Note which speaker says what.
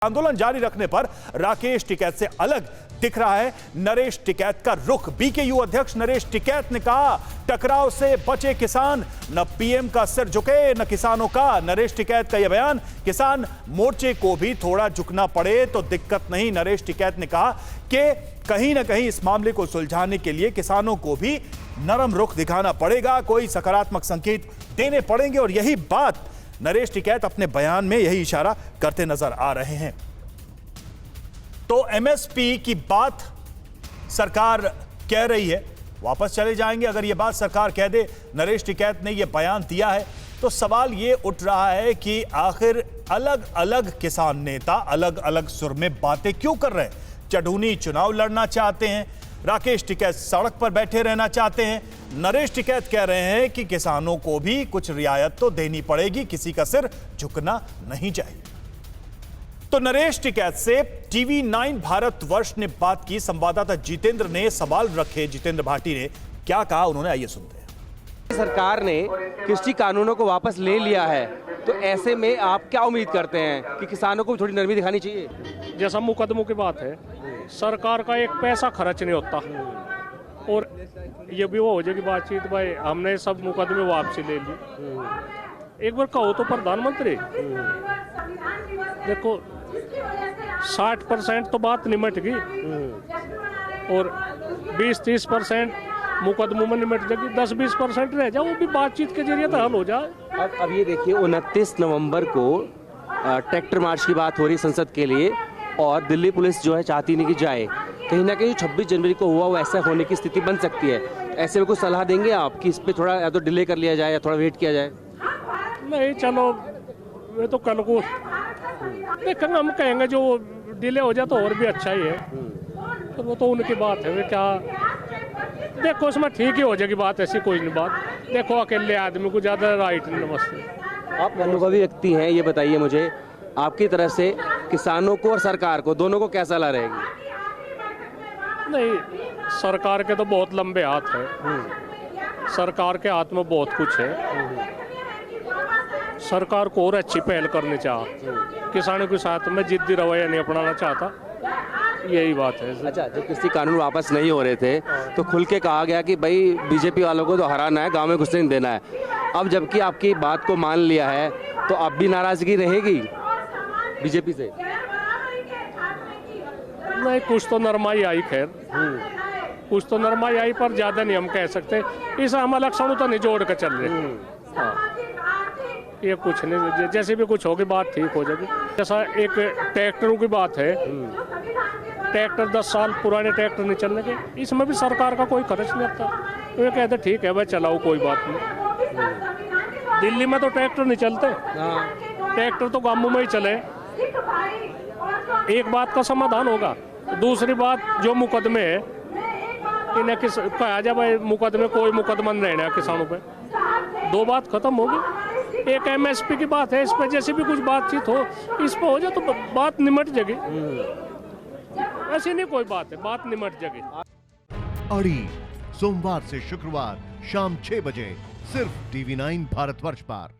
Speaker 1: आंदोलन जारी रखने पर राकेश टिकैत से अलग दिख रहा है नरेश टिकैत का रुख। बीकेयू अध्यक्ष नरेश टिकैत ने कहा, टकराव से बचे किसान, न पीएम का सिर झुके न किसानों का। नरेश टिकैत का यह बयान, किसान मोर्चे को भी थोड़ा झुकना पड़े तो दिक्कत नहीं। नरेश टिकैत ने कहा कि कहीं ना कहीं इस मामले को सुलझाने के लिए किसानों को भी नरम रुख दिखाना पड़ेगा, कोई सकारात्मक संकेत देने पड़ेंगे। और यही बात नरेश टिकैत अपने बयान में यही इशारा करते नजर आ रहे हैं। तो एमएसपी की बात सरकार कह रही है, वापस चले जाएंगे अगर यह बात सरकार कह दे। नरेश टिकैत ने यह बयान दिया है तो सवाल यह उठ रहा है कि आखिर अलग अलग किसान नेता अलग अलग सुर में बातें क्यों कर रहे हैं। चढ़ूनी चुनाव लड़ना चाहते हैं, राकेश टिकैत सड़क पर बैठे रहना चाहते हैं। नरेश टिकैत कह रहे हैं कि किसानों को भी कुछ रियायत तो देनी पड़ेगी, किसी का सिर झुकना नहीं चाहिए। तो नरेश टिकैत से टीवी 9 भारतवर्ष ने बात की। संवाददाता जितेंद्र ने सवाल रखे, जितेंद्र भाटी ने क्या कहा, उन्होंने आइए सुनते हैं।
Speaker 2: सरकार ने कृषि कानूनों को वापस ले लिया है, तो ऐसे में आप क्या उम्मीद करते हैं कि किसानों को थोड़ी नरमी दिखानी चाहिए?
Speaker 3: जैसा मुकदमों की बात है, सरकार का एक पैसा खर्च नहीं होता और ये भी वो हो जाएगी बातचीत, भाई हमने सब मुकदमे वापसी ले ली। एक बार कहो तो प्रधानमंत्री, देखो 60% तो बात निमट गई और 20-30% मुकदमों में निमट जाएगी, 10-20% रह जाए, वो भी बातचीत के जरिए तो हल हो जाए।
Speaker 2: अब ये देखिए 29 नवंबर को ट्रैक्टर मार्च की बात हो रही संसद के लिए और दिल्ली पुलिस जो है चाहती नहीं कि जाए। कहीं ना कहीं 26 जनवरी को हुआ वो ऐसा होने की स्थिति बन सकती है। ऐसे में कुछ सलाह देंगे आप कि इस पे थोड़ा या तो डिले कर लिया जाए या थोड़ा वेट किया जाए?
Speaker 3: नहीं, चलो ये तो कल को देखेंगे, हम कहेंगे जो डिले हो जाए तो और भी अच्छा ही है। तो वो तो उनकी बात है, वे क्या, देखो उसमें ठीक ही हो जाएगी बात, ऐसी कोई नहीं बात। देखो अकेले आदमी को ज़्यादा राइट नहीं। नमस्ते,
Speaker 2: आप अनुभवी व्यक्ति हैं, ये बताइए मुझे, आपकी तरफ से किसानों को और सरकार को दोनों को क्या सलाह रहेगी?
Speaker 3: नहीं, सरकार के तो बहुत लंबे हाथ है, सरकार के हाथ में बहुत कुछ है। सरकार को और अच्छी पहल करनी चाहिए, किसानों के साथ में जिद्दी रवैया नहीं अपनाना चाहता, यही बात है।
Speaker 2: अच्छा, जब कृषि कानून वापस नहीं हो रहे थे तो खुल के कहा गया कि भाई बीजेपी वालों को तो हराना है, गांव में घुसने नहीं देना है। अब जबकि आपकी बात को मान लिया है तो अब भी नाराजगी रहेगी बीजेपी से?
Speaker 3: नहीं, कुछ तो नरमाई आई, खैर कुछ तो नरमाई आई, पर ज्यादा नहीं हम कह सकते। इस हम लक्षणों तो नहीं जोड़ कर चल रहे। हाँ, ये कुछ नहीं, जैसे भी कुछ होगी बात ठीक हो जाएगी। जैसा एक ट्रैक्टरों की बात है, ट्रैक्टर 10 साल पुराने ट्रैक्टर नहीं चलने के, इसमें भी सरकार का कोई खर्च नहीं आता, तो ये कहते ठीक है भाई चलाओ, कोई बात नहीं। दिल्ली में तो ट्रैक्टर नहीं चलते, ट्रैक्टर तो गांवों में ही चले। एक बात का समाधान होगा। दूसरी बात, जो मुकदमे है इन्हें कहा जाए भाई मुकदमे, कोई मुकदमा नहीं रहना किसानों पे, दो बात खत्म होगी। एक एमएसपी की बात है, इस पर जैसे भी कुछ बातचीत हो, इस पर हो जाए तो बात निमट जाएगी। ऐसी नहीं कोई बात है, बात निमट जाएगी।
Speaker 4: अड़ी सोमवार से शुक्रवार शाम 6 बजे सिर्फ टीवी 9 भारतवर्ष पर।